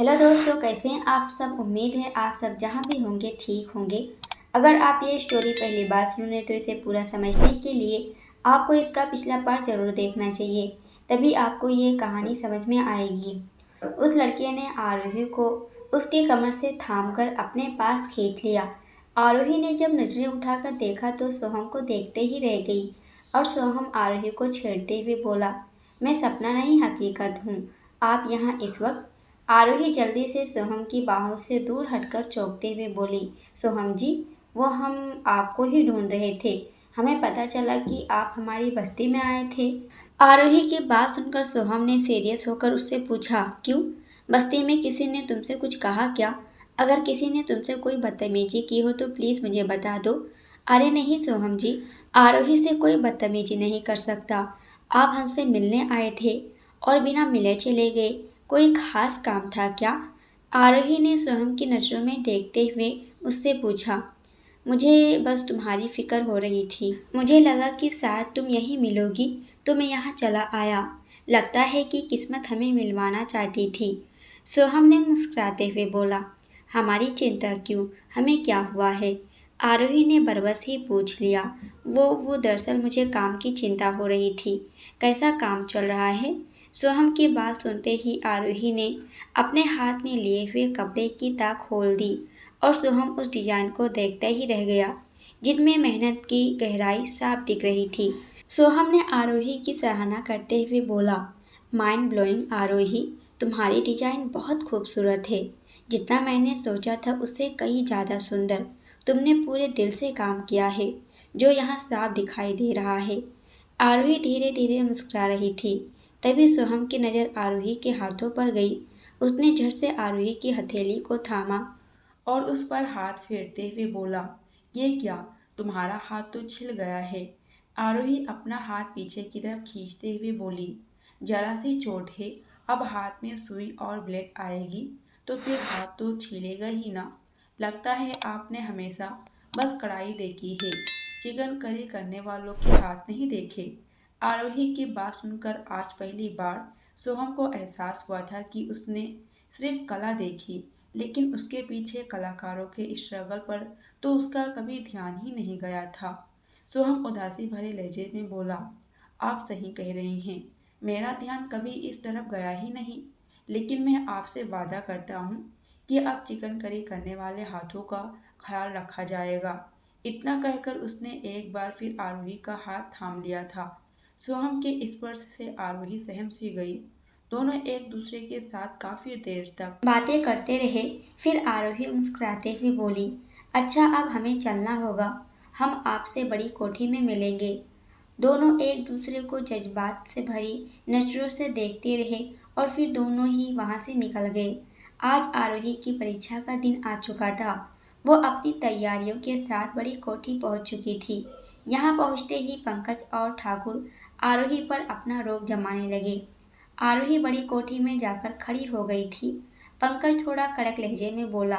Hello दोस्तों, कैसे हैं आप सब। उम्मीद है आप सब जहां भी होंगे ठीक होंगे। अगर आप ये स्टोरी पहली बार सुन रहे तो इसे पूरा समझने के लिए आपको इसका पिछला पार्ट जरूर देखना चाहिए। तभी आपको ये कहानी समझ में आएगी। उस लड़के ने आरोही को उसके कमर से थामकर अपने पास खींच लिया। आरोही ने जब नजरें उठाकर देखा तो सोहम को देखते ही रह गई और सोहम आरोही को छेड़ते हुए बोला, मैं सपना नहीं हकीकत हूँ। आप यहाँ इस वक्त। आरोही जल्दी से सोहम की बाहों से दूर हटकर चौंकते हुए बोली, सोहम जी, वो हम आपको ही ढूंढ रहे थे। हमें पता चला कि आप हमारी बस्ती में आए थे। आरोही की बात सुनकर सोहम ने सीरियस होकर उससे पूछा, क्यों? बस्ती में किसी ने तुमसे कुछ कहा क्या? अगर किसी ने तुमसे कोई बदतमीजी की हो तो प्लीज़ मुझे बता दो। अरे नहीं सोहम जी, आरोही से कोई बदतमीजी नहीं कर सकता। आप हमसे मिलने आए थे और बिना मिले चले गए। कोई खास काम था क्या? आरोही ने सोहम की नज़रों में देखते हुए उससे पूछा। मुझे बस तुम्हारी फिक्र हो रही थी। मुझे लगा कि शायद तुम यहीं मिलोगी तो मैं यहाँ चला आया। लगता है कि किस्मत हमें मिलवाना चाहती थी। सोहम ने मुस्कुराते हुए बोला, हमारी चिंता क्यों? हमें क्या हुआ है? आरोही ने बरबस ही पूछ लिया। वो दरअसल मुझे काम की चिंता हो रही थी। कैसा काम चल रहा है? सोहम की बात सुनते ही आरोही ने अपने हाथ में लिए हुए कपड़े की ताक खोल दी और सोहम उस डिजाइन को देखते ही रह गया, जिनमें मेहनत की गहराई साफ दिख रही थी। सोहम ने आरोही की सराहना करते हुए बोला, माइंड ब्लोइंग आरोही, तुम्हारी डिजाइन बहुत खूबसूरत है। जितना मैंने सोचा था उससे कहीं ज़्यादा सुंदर। तुमने पूरे दिल से काम किया है, जो यहाँ साफ दिखाई दे रहा है। आरोही धीरे धीरे मुस्कुरा रही थी। तभी सोहम की नज़र आरोही के हाथों पर गई। उसने झट से आरोही की हथेली को थामा और उस पर हाथ फेरते हुए बोला, ये क्या, तुम्हारा हाथ तो छिल गया है। आरोही अपना हाथ पीछे की तरफ खींचते हुए बोली, जरा सी चोट है। अब हाथ में सुई और ब्लेड आएगी तो फिर हाथ तो छिलेगा ही ना। लगता है आपने हमेशा बस कढ़ाई देखी है, चिकन करी करने वालों के हाथ नहीं देखे। आरोही की बात सुनकर आज पहली बार सोहम को एहसास हुआ था कि उसने सिर्फ कला देखी, लेकिन उसके पीछे कलाकारों के स्ट्रगल पर तो उसका कभी ध्यान ही नहीं गया था। सोहम उदासी भरे लहजे में बोला, आप सही कह रही हैं, मेरा ध्यान कभी इस तरफ गया ही नहीं। लेकिन मैं आपसे वादा करता हूँ कि अब चिकन करी करने वाले हाथों का ख्याल रखा जाएगा। इतना कहकर उसने एक बार फिर आरोही का हाथ थाम लिया था। सोहम के स्पर्श से आरोही सहम सी गई। दोनों एक दूसरे के साथ काफी देर तक बातें करते रहे। फिर आरोही मुस्कुराते हुए बोली, अच्छा अब हमें चलना होगा। हम आपसे बड़ी कोठी में मिलेंगे। दोनों एक दूसरे को जज्बात से भरी नजरों से देखते रहे और फिर दोनों ही वहां से निकल गए। आज आरोही की परीक्षा का दिन आ चुका था। वो अपनी तैयारियों के साथ बड़ी कोठी पहुंच चुकी थी। यहाँ पहुंचते ही पंकज और ठाकुर आरोही पर अपना रोब जमाने लगे। आरोही बड़ी कोठी में जाकर खड़ी हो गई थी। पंकज थोड़ा कड़क लहजे में बोला,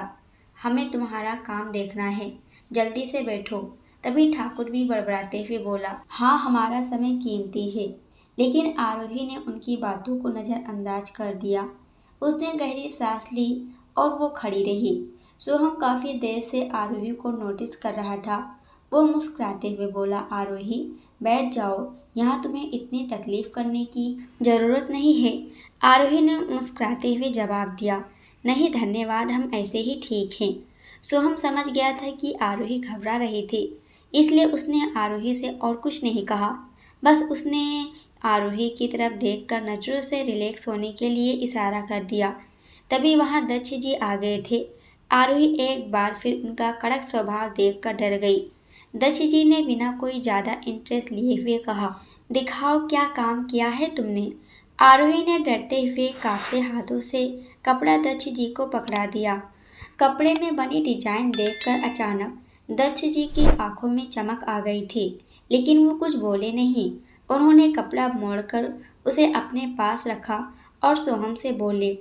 हमें तुम्हारा काम देखना है, जल्दी से बैठो। तभी ठाकुर भी बड़बड़ाते हुए बोला, हाँ हमारा समय कीमती है। लेकिन आरोही ने उनकी बातों को नज़रअंदाज कर दिया। उसने गहरी सांस ली और वो खड़ी रही। सोहम काफ़ी देर से आरोही को नोटिस कर रहा था। वो मुस्कुराते हुए बोला, आरोही बैठ जाओ, यहाँ तुम्हें इतनी तकलीफ करने की ज़रूरत नहीं है। आरोही ने मुस्कुराते हुए जवाब दिया, नहीं धन्यवाद, हम ऐसे ही ठीक हैं। सोहम समझ गया था कि आरोही घबरा रही थी, इसलिए उसने आरोही से और कुछ नहीं कहा। बस उसने आरोही की तरफ देखकर नजरों से रिलैक्स होने के लिए इशारा कर दिया। तभी वहां दक्ष जी आ गए थे। आरोही एक बार फिर उनका कड़क स्वभाव देखकर डर गई। दक्ष जी ने बिना कोई ज़्यादा इंटरेस्ट लिए हुए कहा, दिखाओ क्या काम किया है तुमने। आरोही ने डरते हुए कांपते हाथों से कपड़ा दक्ष जी को पकड़ा दिया। कपड़े में बनी डिजाइन देखकर अचानक दक्ष जी की आंखों में चमक आ गई थी, लेकिन वो कुछ बोले नहीं। उन्होंने कपड़ा मोड़कर उसे अपने पास रखा और सोहम से बोले,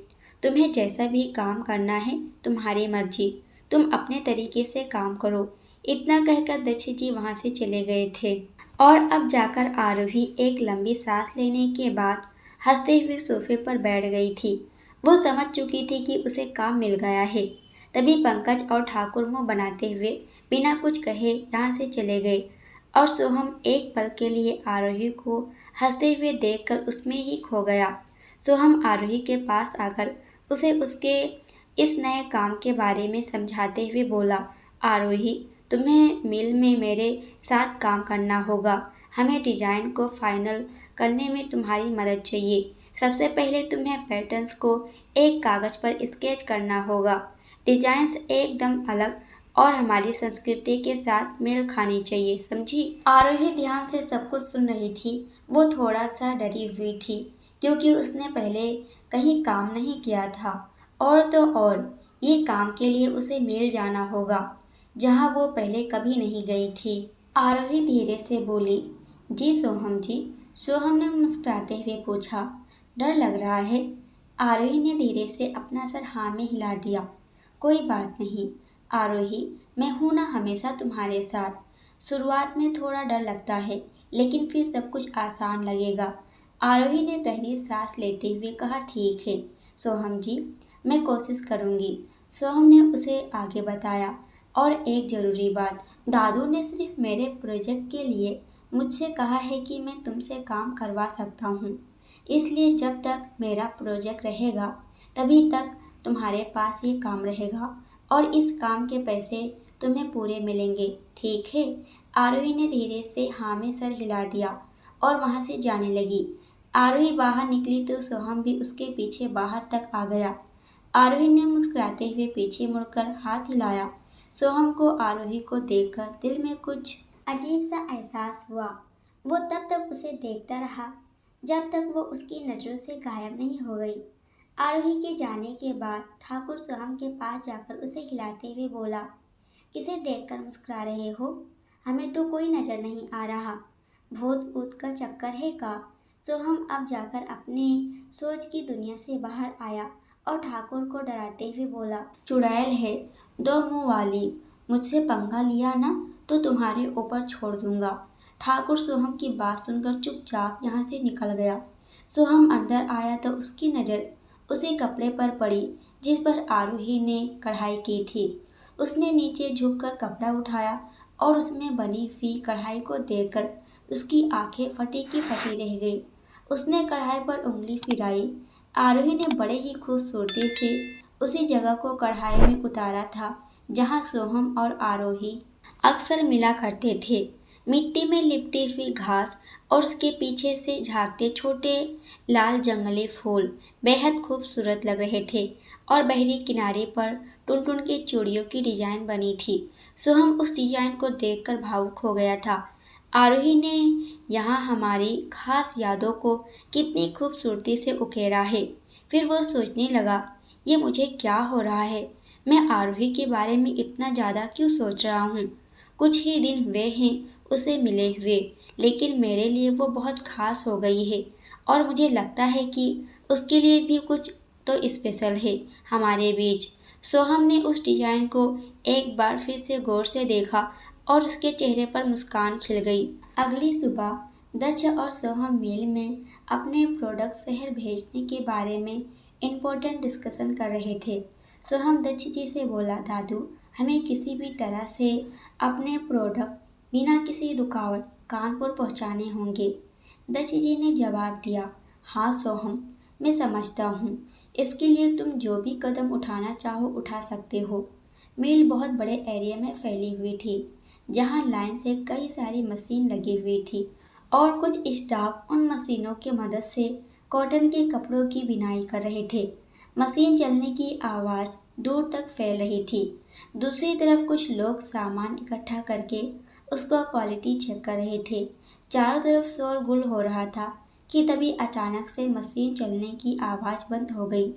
तुम्हें जैसा भी काम करना है तुम्हारी मर्जी, तुम अपने तरीके से काम करो। इतना कहकर दक्ष जी वहां से चले गए थे। और अब जाकर आरोही एक लंबी सांस लेने के बाद हंसते हुए सोफे पर बैठ गई थी। वो समझ चुकी थी कि उसे काम मिल गया है। तभी पंकज और ठाकुर मुंह बनाते हुए बिना कुछ कहे यहाँ से चले गए और सोहम एक पल के लिए आरोही को हंसते हुए देखकर उसमें ही खो गया। सोहम आरोही के पास आकर उसे उसके इस नए काम के बारे में समझाते हुए बोला, आरोही, तुम्हें मिल में मेरे साथ काम करना होगा। हमें डिजाइन को फाइनल करने में तुम्हारी मदद चाहिए। सबसे पहले तुम्हें पैटर्न्स को एक कागज पर स्केच करना होगा। डिजाइन्स एकदम अलग और हमारी संस्कृति के साथ मेल खानी चाहिए, समझी? आरोही ध्यान से सब कुछ सुन रही थी। वो थोड़ा सा डरी हुई थी क्योंकि उसने पहले कहीं काम नहीं किया था और तो और ये काम के लिए उसे मिल जाना होगा जहाँ वो पहले कभी नहीं गई थी। आरोही धीरे से बोली, जी सोहम जी। सोहम ने मुस्कुराते हुए पूछा, डर लग रहा है? आरोही ने धीरे से अपना सर हाँ में हिला दिया। कोई बात नहीं आरोही, मैं हूं ना हमेशा तुम्हारे साथ। शुरुआत में थोड़ा डर लगता है लेकिन फिर सब कुछ आसान लगेगा। आरोही ने गहरी सांस लेते हुए कहा, ठीक है सोहम जी, मैं कोशिश करूंगी। सोहम ने उसे आगे बताया, और एक ज़रूरी बात, दादू ने सिर्फ मेरे प्रोजेक्ट के लिए मुझसे कहा है कि मैं तुमसे काम करवा सकता हूँ। इसलिए जब तक मेरा प्रोजेक्ट रहेगा तभी तक तुम्हारे पास ये काम रहेगा और इस काम के पैसे तुम्हें पूरे मिलेंगे, ठीक है? आरोही ने धीरे से हाँ में सर हिला दिया और वहाँ से जाने लगी। आरोही बाहर निकली तो सोहम भी उसके पीछे बाहर तक आ गया। आरोही ने मुस्कुराते हुए पीछे मुड़कर हाथ हिलाया। सोहम को आरोही को देखकर दिल में कुछ अजीब सा एहसास हुआ। वो तब तक उसे देखता रहा जब तक वो उसकी नज़रों से गायब नहीं हो गई। आरोही के जाने के बाद ठाकुर सोहम के पास जाकर उसे हिलाते हुए बोला, किसे देखकर मुस्कुरा रहे हो? हमें तो कोई नजर नहीं आ रहा। भूत ऊत का चक्कर है का? सोहम अब जाकर अपने सोच की दुनिया से बाहर आया और ठाकुर को डराते हुए बोला, चुड़ैल है, दो मुंह वाली, मुझसे पंगा लिया ना तो तुम्हारे ऊपर छोड़ दूंगा। ठाकुर सोहम की बात सुनकर चुपचाप यहाँ से निकल गया। सोहम अंदर आया तो उसकी नज़र उसी कपड़े पर पड़ी जिस पर आरोही ने कढ़ाई की थी। उसने नीचे झुककर कपड़ा उठाया और उसमें बनी हुई कढ़ाई को देखकर उसकी आंखें फटी की फटी रह गई। उसने कढ़ाई पर उंगली फिराई। आरोही ने बड़े ही खूबसूरती से उसी जगह को कढ़ाई में उतारा था जहां सोहम और आरोही अक्सर मिला करते थे। मिट्टी में लिपटी हुई घास और उसके पीछे से झांकते छोटे लाल जंगली फूल बेहद खूबसूरत लग रहे थे और बहरी किनारे पर टुनटुन की चूड़ियों की डिजाइन बनी थी। सोहम उस डिजाइन को देखकर भावुक हो गया था। आरोही ने यहाँ हमारी खास यादों को कितनी खूबसूरती से उकेरा है। फिर वो सोचने लगा, ये मुझे क्या हो रहा है? मैं आरोही के बारे में इतना ज़्यादा क्यों सोच रहा हूँ? कुछ ही दिन हुए हैं उसे मिले हुए, लेकिन मेरे लिए वो बहुत खास हो गई है और मुझे लगता है कि उसके लिए भी कुछ तो स्पेशल है हमारे बीच। सोहम ने उस डिजाइन को एक बार फिर से गौर से देखा और उसके चेहरे पर मुस्कान खिल गई। अगली सुबह दक्ष और सोहम मेल में अपने प्रोडक्ट शहर भेजने के बारे में इम्पोर्टेंट डिस्कशन कर रहे थे। सोहम दक्ष जी से बोला, दादू, हमें किसी भी तरह से अपने प्रोडक्ट बिना किसी रुकावट कानपुर पहुंचाने होंगे। दक्ष जी ने जवाब दिया, हाँ सोहम, मैं समझता हूँ। इसके लिए तुम जो भी कदम उठाना चाहो उठा सकते हो। मिल बहुत बड़े एरिया में फैली हुई थी जहाँ लाइन से कई सारी मशीन लगी हुई थी और कुछ स्टाफ उन मशीनों की मदद से कॉटन के कपड़ों की बिनाई कर रहे थे। मशीन चलने की आवाज़ दूर तक फैल रही थी। दूसरी तरफ कुछ लोग सामान इकट्ठा करके उसका क्वालिटी चेक कर रहे थे। चारों तरफ शोरगुल हो रहा था कि तभी अचानक से मशीन चलने की आवाज़ बंद हो गई।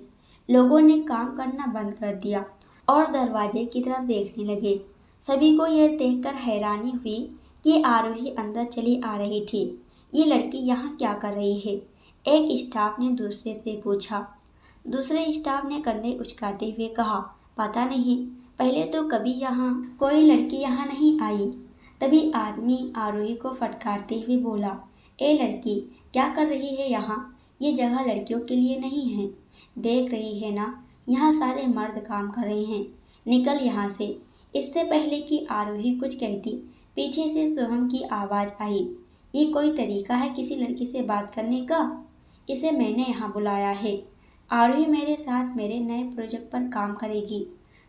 लोगों ने काम करना बंद कर दिया और दरवाजे की तरफ देखने लगे। सभी को यह देखकर हैरानी हुई कि आरोही अंदर चली आ रही थी। ये लड़की यहाँ क्या कर रही है? एक स्टाफ ने दूसरे से पूछा। दूसरे स्टाफ ने कंधे उचकाते हुए कहा, पता नहीं, पहले तो कभी यहाँ कोई लड़की यहाँ नहीं आई। तभी आदमी आरोही को फटकारते हुए बोला, ए लड़की, क्या कर रही है यहाँ? ये जगह लड़कियों के लिए नहीं है। देख रही है ना, यहाँ सारे मर्द काम कर रहे हैं, निकल यहाँ से। इससे पहले कि आरोही कुछ कहती, पीछे से सोहम की आवाज़ आई। ये कोई तरीका है किसी लड़की से बात करने का? इसे मैंने यहाँ बुलाया है। आरोही मेरे साथ मेरे नए प्रोजेक्ट पर काम करेगी।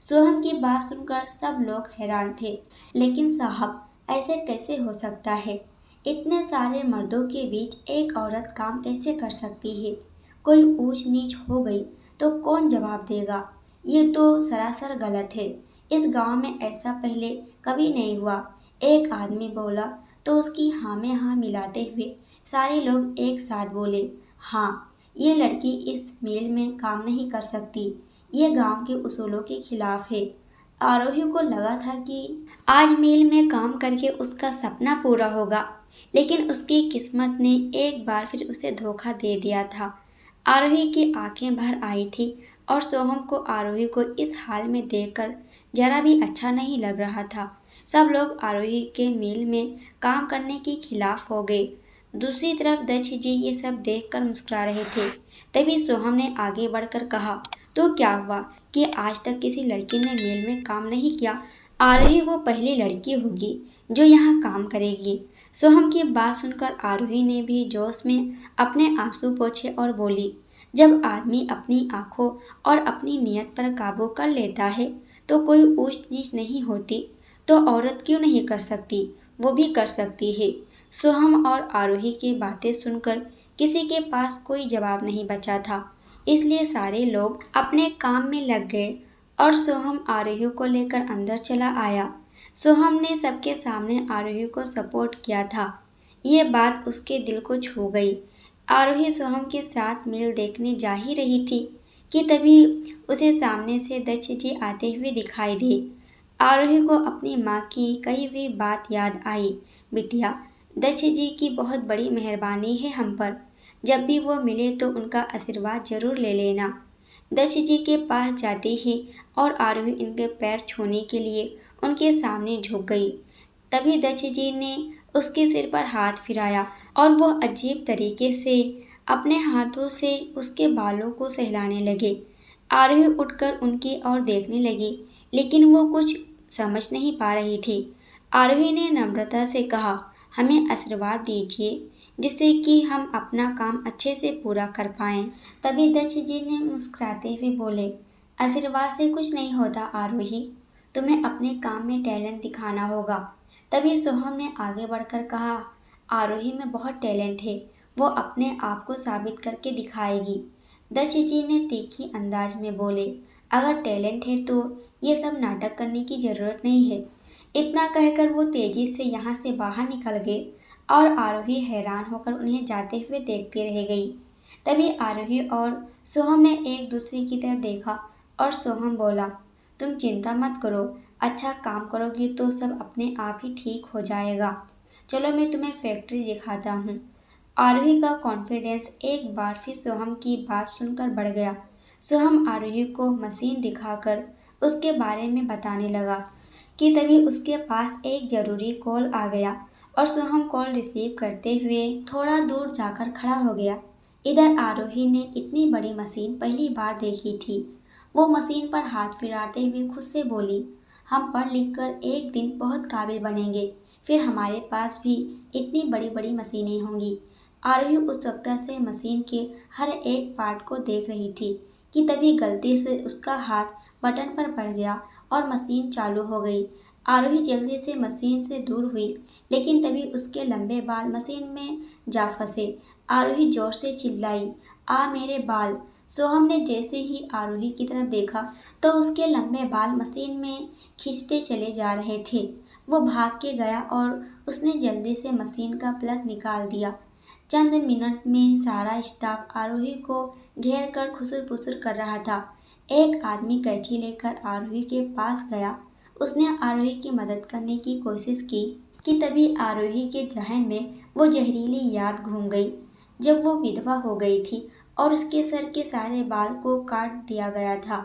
सोहम की बात सुनकर सब लोग हैरान थे। लेकिन साहब, ऐसे कैसे हो सकता है? इतने सारे मर्दों के बीच एक औरत काम कैसे कर सकती है? कोई ऊंच नीच हो गई तो कौन जवाब देगा? ये तो सरासर गलत है। इस गांव में ऐसा पहले कभी नहीं हुआ। एक आदमी बोला तो उसकी हाँ में हाँ मिलाते हुए सारे लोग एक साथ बोले, हाँ, ये लड़की इस मिल में काम नहीं कर सकती। ये गांव के उसूलों के खिलाफ है। आरोही को लगा था कि आज मिल में काम करके उसका सपना पूरा होगा, लेकिन उसकी किस्मत ने एक बार फिर उसे धोखा दे दिया था। आरोही की आंखें भर आई थी और सोहम को आरोही को इस हाल में देखकर जरा भी अच्छा नहीं लग रहा था। सब लोग आरोही के मिल में काम करने के खिलाफ हो गए। दूसरी तरफ दक्ष जी ये सब देखकर मुस्कुरा रहे थे। तभी सोहम ने आगे बढ़कर कहा, तो क्या हुआ कि आज तक किसी लड़की ने मिल में काम नहीं किया? आरोही वो पहली लड़की होगी जो यहाँ काम करेगी। सोहम की बात सुनकर आरोही ने भी जोश में अपने आंसू पोंछे और बोली, जब आदमी अपनी आंखों और अपनी नीयत पर काबू कर लेता है तो कोई ऊंच नीच नहीं होती। तो औरत क्यों नहीं कर सकती? वो भी कर सकती है। सोहम और आरोही की बातें सुनकर किसी के पास कोई जवाब नहीं बचा था। इसलिए सारे लोग अपने काम में लग गए और सोहम आरोही को लेकर अंदर चला आया। सोहम ने सबके सामने आरोही को सपोर्ट किया था। ये बात उसके दिल को छू गई। आरोही सोहम के साथ मिल देखने जा ही रही थी कि तभी उसे सामने से दक्ष जी आते हुए दिखाई दे। आरोही को अपनी माँ की कही हुई बात याद आई, बिटिया, दक्ष जी की बहुत बड़ी मेहरबानी है हम पर। जब भी वो मिले तो उनका आशीर्वाद जरूर ले लेना। दक्ष जी के पास जाते ही और आरोही इनके पैर छूने के लिए उनके सामने झुक गई। तभी दक्ष जी ने उसके सिर पर हाथ फिराया और वो अजीब तरीके से अपने हाथों से उसके बालों को सहलाने लगे। आरोही उठकर उनकी ओर देखने लगी, लेकिन वो कुछ समझ नहीं पा रही थी। आरोही ने नम्रता से कहा, हमें आशीर्वाद दीजिए जिससे कि हम अपना काम अच्छे से पूरा कर पाएं। तभी दक्ष जी ने मुस्कुराते हुए बोले, आशीर्वाद से कुछ नहीं होता आरोही, तुम्हें अपने काम में टैलेंट दिखाना होगा। तभी सोहम ने आगे बढ़कर कहा, आरोही में बहुत टैलेंट है, वो अपने आप को साबित करके दिखाएगी। दक्ष जी ने तीखी अंदाज में बोले, अगर टैलेंट है तो ये सब नाटक करने की ज़रूरत नहीं है। इतना कहकर वो तेजी से यहाँ से बाहर निकल गए और आरोही हैरान होकर उन्हें जाते हुए देखती रह गई। तभी आरोही और सोहम ने एक दूसरे की तरफ देखा और सोहम बोला, तुम चिंता मत करो, अच्छा काम करोगी तो सब अपने आप ही ठीक हो जाएगा। चलो मैं तुम्हें फैक्ट्री दिखाता हूँ। आरोही का कॉन्फिडेंस एक बार फिर सोहम की बात सुनकर बढ़ गया। सोहम आरोही को मशीन दिखाकर उसके बारे में बताने लगा कि तभी उसके पास एक ज़रूरी कॉल आ गया और सोहम कॉल रिसीव करते हुए थोड़ा दूर जाकर खड़ा हो गया। इधर आरोही ने इतनी बड़ी मशीन पहली बार देखी थी। वो मशीन पर हाथ फिराते हुए खुद से बोली, हम पढ़ लिख कर एक दिन बहुत काबिल बनेंगे, फिर हमारे पास भी इतनी बड़ी बड़ी मशीनें होंगी। आरोही उत्सुकता से मशीन के हर एक पार्ट को देख रही थी कि तभी गलती से उसका हाथ बटन पर पड़ गया और मशीन चालू हो गई। आरोही जल्दी से मशीन से दूर हुई, लेकिन तभी उसके लंबे बाल मशीन में जा फंसे। आरोही जोर से चिल्लाई, आ मेरे बाल। सोहम ने जैसे ही आरोही की तरफ देखा तो उसके लंबे बाल मशीन में खींचते चले जा रहे थे। वो भाग के गया और उसने जल्दी से मशीन का प्लग निकाल दिया। चंद मिनट में सारा स्टाफ आरोही को घेर कर खुसर पुसर कर रहा था। एक आदमी कैंची लेकर आरोही के पास गया। उसने आरोही की मदद करने की कोशिश की कि तभी आरोही के जहन में वो जहरीली याद घूम गई जब वो विधवा हो गई थी और उसके सर के सारे बाल को काट दिया गया था।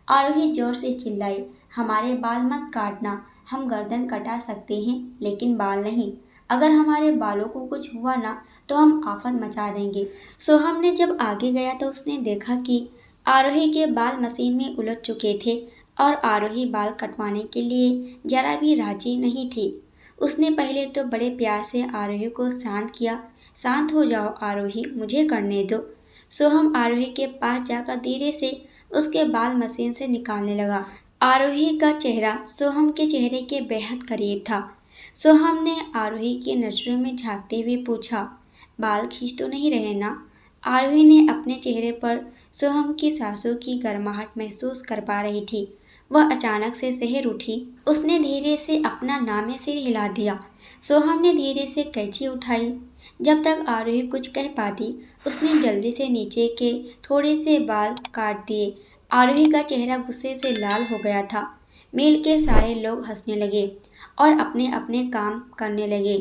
आरोही जोर से चिल्लाई, हमारे बाल मत काटना, हम गर्दन कटा सकते हैं लेकिन बाल नहीं। अगर हमारे बालों को कुछ हुआ ना तो हम आफत मचा देंगे। सोहम ने जब आगे गया तो उसने देखा कि आरोही के बाल मशीन में उलझ चुके थे और आरोही बाल कटवाने के लिए जरा भी राजी नहीं थी। उसने पहले तो बड़े प्यार से आरोही को शांत किया। शांत हो जाओ आरोही, मुझे करने दो। सोहम आरोही के पास जाकर धीरे से उसके बाल मशीन से निकालने लगा। आरोही का चेहरा सोहम के चेहरे के बेहद करीब था। सोहम ने आरोही की नजरों में झांकते हुए पूछा, बाल खींच तो नहीं रहे ना? आरोही ने अपने चेहरे पर सोहम की सांसों की गर्माहट महसूस कर पा रही थी। वह अचानक से सहर उठी। उसने धीरे से अपना नामे सिर हिला दिया। सोहम ने धीरे से कैंची उठाई। जब तक आरोही कुछ कह पाती, उसने जल्दी से नीचे के थोड़े से बाल काट दिए। आरोही का चेहरा गुस्से से लाल हो गया था। मिल के सारे लोग हंसने लगे और अपने अपने काम करने लगे।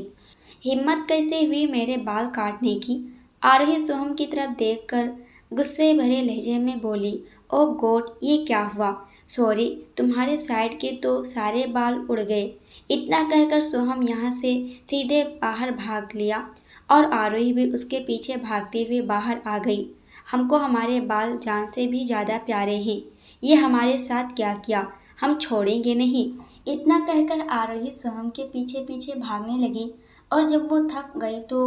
हिम्मत कैसे हुई मेरे बाल काटने की? आरोही सोहम की तरफ देखकर गुस्से भरे लहजे में बोली, ओ गॉड, ये क्या हुआ? सॉरी, तुम्हारे साइड के तो सारे बाल उड़ गए। इतना कहकर सोहम यहाँ से सीधे बाहर भाग लिया और आरोही भी उसके पीछे भागते हुए बाहर आ गई। हमको हमारे बाल जान से भी ज़्यादा प्यारे हैं। ये हमारे साथ क्या किया, हम छोड़ेंगे नहीं। इतना कहकर आरोही सोहम के पीछे पीछे भागने लगी और जब वो थक गई तो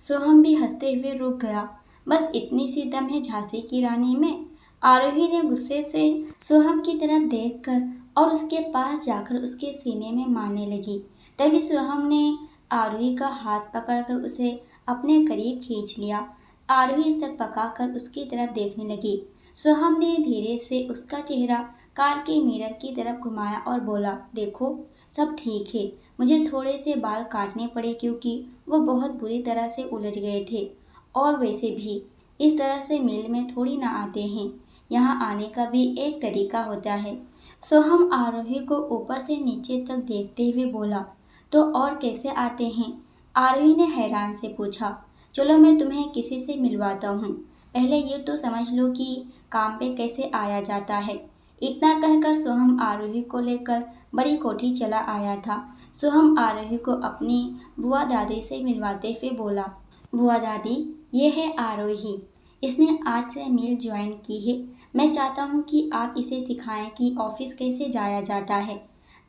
सोहम भी हंसते हुए रुक गया। बस इतनी सी दम है झांसी की रानी में? आरोही ने गुस्से से सोहम की तरफ देखकर और उसके पास जाकर उसके सीने में मारने लगी। तभी सोहम ने आरोही का हाथ पकड़कर उसे अपने करीब खींच लिया। आरोही सर पकाकर उसकी तरफ देखने लगी। सोहम ने धीरे से उसका चेहरा कार के मिरर की तरफ घुमाया और बोला, देखो सब ठीक है। मुझे थोड़े से बाल काटने पड़े क्योंकि वो बहुत बुरी तरह से उलझ गए थे। और वैसे भी इस तरह से मेल में थोड़ी ना आते हैं। यहाँ आने का भी एक तरीका होता है। सोहम आरोही को ऊपर से नीचे तक देखते हुए बोला, तो और कैसे आते हैं? आरोही ने हैरान से पूछा। चलो मैं तुम्हें किसी से मिलवाता हूँ। पहले ये तो समझ लो कि काम पे कैसे आया जाता है। इतना कहकर सोहम आरोही को लेकर बड़ी कोठी चला आया था। सोहम आरोही को अपनी बुआ दादी से मिलवाते हुए बोला, बुआ दादी, ये है आरोही। इसने आज से मिल ज्वाइन की है। मैं चाहता हूँ कि आप इसे सिखाएं कि ऑफिस कैसे जाया जाता है।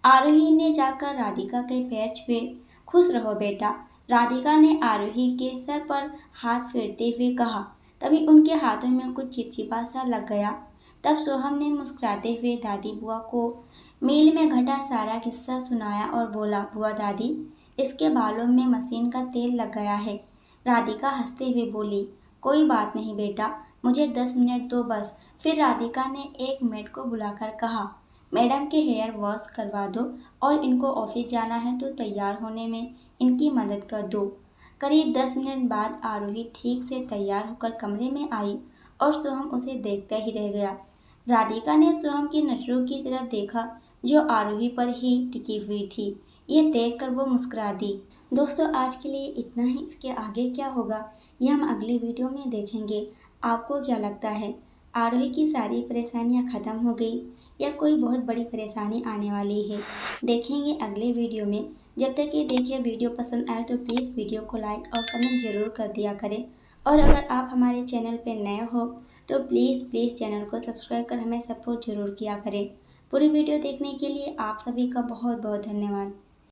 आरोही ने जाकर राधिका के पैर छुए। खुश रहो बेटा, राधिका ने आरोही के सर पर हाथ फेरते हुए कहा। तभी उनके हाथों में कुछ चिपचिपा सा लग गया। तब सोहम ने मुस्कुराते हुए दादी बुआ को मेल में घटा सारा किस्सा सुनाया और बोला, बुआ दादी, इसके बालों में मशीन का तेल लग गया है। राधिका हंसते हुए बोली, कोई बात नहीं बेटा, मुझे 10 मिनट दो बस। फिर राधिका ने एक मेड को बुलाकर कहा, मैडम के हेयर वॉश करवा दो और इनको ऑफिस जाना है तो तैयार होने में इनकी मदद कर दो। करीब 10 मिनट बाद आरोही ठीक से तैयार होकर कमरे में आई और सोहम उसे देखता ही रह गया। राधिका ने सोहम की नजरों की तरफ देखा जो आरोही पर ही टिकी हुई थी। ये देखकर वो मुस्कुरा दी। दोस्तों, आज के लिए इतना ही। इसके आगे क्या होगा ये हम अगली वीडियो में देखेंगे। आपको क्या लगता है, आरोही की सारी परेशानियां खत्म हो गई या कोई बहुत बड़ी परेशानी आने वाली है? देखेंगे अगले वीडियो में। जब तक ये देखिए वीडियो पसंद आए तो प्लीज़ वीडियो को लाइक और कमेंट ज़रूर कर दिया करें। और अगर आप हमारे चैनल पर नए हो तो प्लीज़ चैनल को सब्सक्राइब कर हमें सपोर्ट ज़रूर किया करें। पूरी वीडियो देखने के लिए आप सभी का बहुत बहुत धन्यवाद।